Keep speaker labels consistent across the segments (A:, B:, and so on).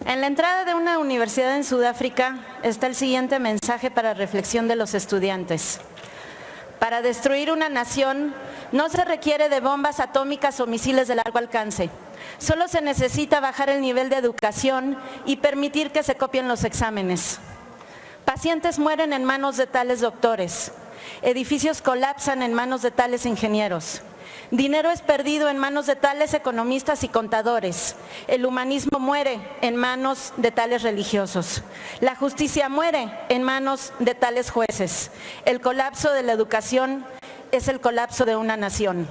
A: En la entrada de una universidad en Sudáfrica está el siguiente mensaje para reflexión de los estudiantes. Para destruir una nación no se requiere de bombas atómicas o misiles de largo alcance. Solo se necesita bajar el nivel de educación y permitir que se copien los exámenes. Pacientes mueren en manos de tales doctores. Edificios colapsan en manos de tales ingenieros. Dinero es perdido en manos de tales economistas y contadores. El humanismo muere en manos de tales religiosos. La justicia muere en manos de tales jueces. El colapso de la educación es el colapso de una nación.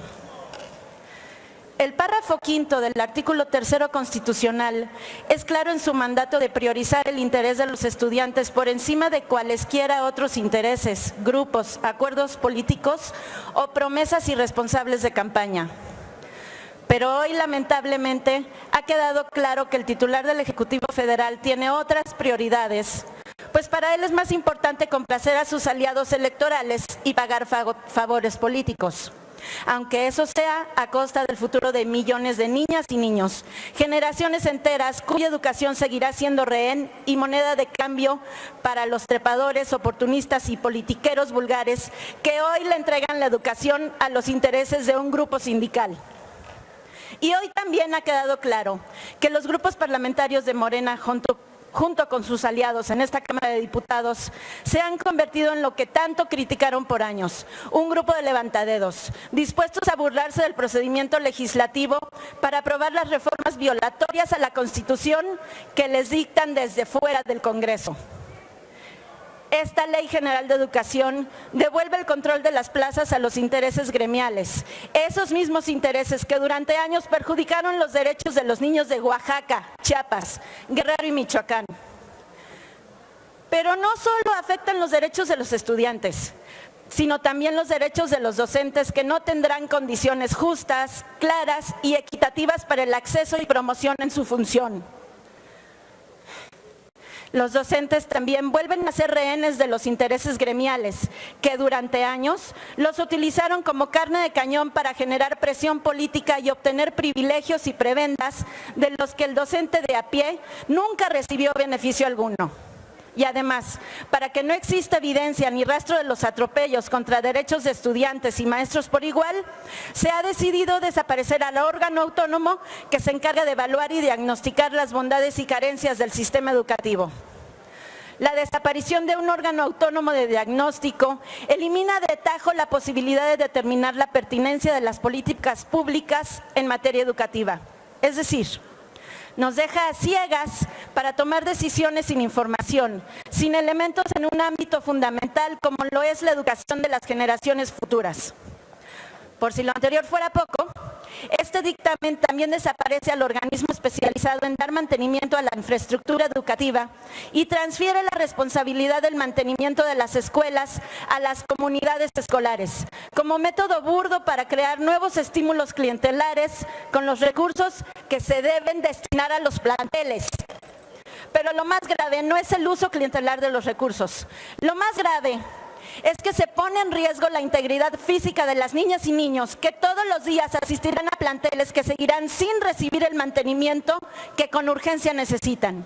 A: El párrafo 5 del artículo 3 constitucional es claro en su mandato de priorizar el interés de los estudiantes por encima de cualesquiera otros intereses, grupos, acuerdos políticos o promesas irresponsables de campaña. Pero hoy, lamentablemente, ha quedado claro que el titular del Ejecutivo Federal tiene otras prioridades, pues para él es más importante complacer a sus aliados electorales y pagar favores políticos. Aunque eso sea a costa del futuro de millones de niñas y niños, generaciones enteras cuya educación seguirá siendo rehén y moneda de cambio para los trepadores, oportunistas y politiqueros vulgares que hoy le entregan la educación a los intereses de un grupo sindical. Y hoy también ha quedado claro que los grupos parlamentarios de Morena, junto con sus aliados en esta Cámara de Diputados, se han convertido en lo que tanto criticaron por años, un grupo de levantadedos, dispuestos a burlarse del procedimiento legislativo para aprobar las reformas violatorias a la Constitución que les dictan desde fuera del Congreso. Esta Ley General de Educación devuelve el control de las plazas a los intereses gremiales, esos mismos intereses que durante años perjudicaron los derechos de los niños de Oaxaca, Chiapas, Guerrero y Michoacán. Pero no solo afectan los derechos de los estudiantes, sino también los derechos de los docentes que no tendrán condiciones justas, claras y equitativas para el acceso y promoción en su función. Los docentes también vuelven a ser rehenes de los intereses gremiales, que durante años los utilizaron como carne de cañón para generar presión política y obtener privilegios y prebendas de los que el docente de a pie nunca recibió beneficio alguno. Y además, para que no exista evidencia ni rastro de los atropellos contra derechos de estudiantes y maestros por igual, se ha decidido desaparecer al órgano autónomo que se encarga de evaluar y diagnosticar las bondades y carencias del sistema educativo. La desaparición de un órgano autónomo de diagnóstico elimina de tajo la posibilidad de determinar la pertinencia de las políticas públicas en materia educativa. Es decir, nos deja a ciegas para tomar decisiones sin información, sin elementos en un ámbito fundamental como lo es la educación de las generaciones futuras. Por si lo anterior fuera poco, este dictamen también desaparece al organismo especializado en dar mantenimiento a la infraestructura educativa y transfiere la responsabilidad del mantenimiento de las escuelas a las comunidades escolares, como método burdo para crear nuevos estímulos clientelares con los recursos que se deben destinar a los planteles. Pero lo más grave no es el uso clientelar de los recursos. Lo más grave es que se pone en riesgo la integridad física de las niñas y niños que todos los días asistirán a planteles que seguirán sin recibir el mantenimiento que con urgencia necesitan.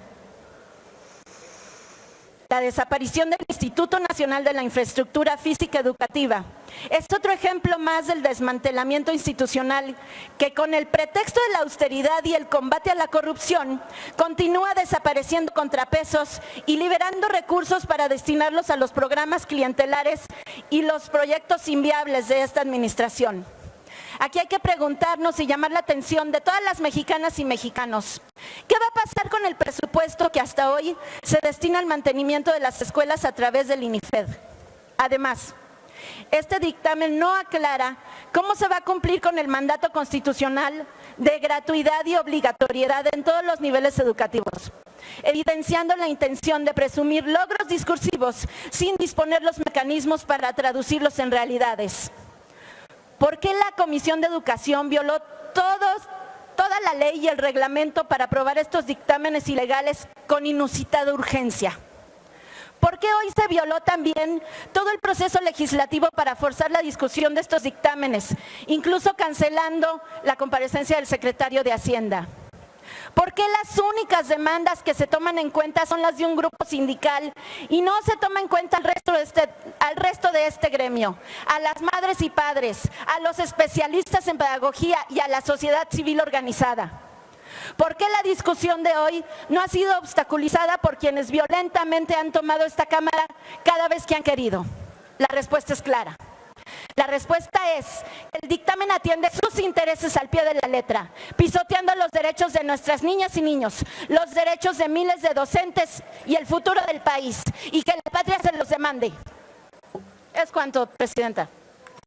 A: La desaparición del Instituto Nacional de la Infraestructura Física Educativa es otro ejemplo más del desmantelamiento institucional que con el pretexto de la austeridad y el combate a la corrupción continúa desapareciendo contrapesos y liberando recursos para destinarlos a los programas clientelares y los proyectos inviables de esta administración. Aquí hay que preguntarnos y llamar la atención de todas las mexicanas y mexicanos. ¿Qué va a pasar con el presupuesto que hasta hoy se destina al mantenimiento de las escuelas a través del INIFED? Además, este dictamen no aclara cómo se va a cumplir con el mandato constitucional de gratuidad y obligatoriedad en todos los niveles educativos, evidenciando la intención de presumir logros discursivos sin disponer los mecanismos para traducirlos en realidades. ¿Por qué la Comisión de Educación violó toda la ley y el reglamento para aprobar estos dictámenes ilegales con inusitada urgencia? ¿Por qué hoy se violó también todo el proceso legislativo para forzar la discusión de estos dictámenes, incluso cancelando la comparecencia del secretario de Hacienda? ¿Por qué las únicas demandas que se toman en cuenta son las de un grupo sindical y no se toma en cuenta al resto de este gremio, a las madres y padres, a los especialistas en pedagogía y a la sociedad civil organizada? ¿Por qué la discusión de hoy no ha sido obstaculizada por quienes violentamente han tomado esta Cámara cada vez que han querido? La respuesta es clara. La respuesta es que el dictamen atiende sus intereses al pie de la letra, pisoteando los derechos de nuestras niñas y niños, los derechos de miles de docentes y el futuro del país, y que la patria se los demande. Es cuanto, Presidenta.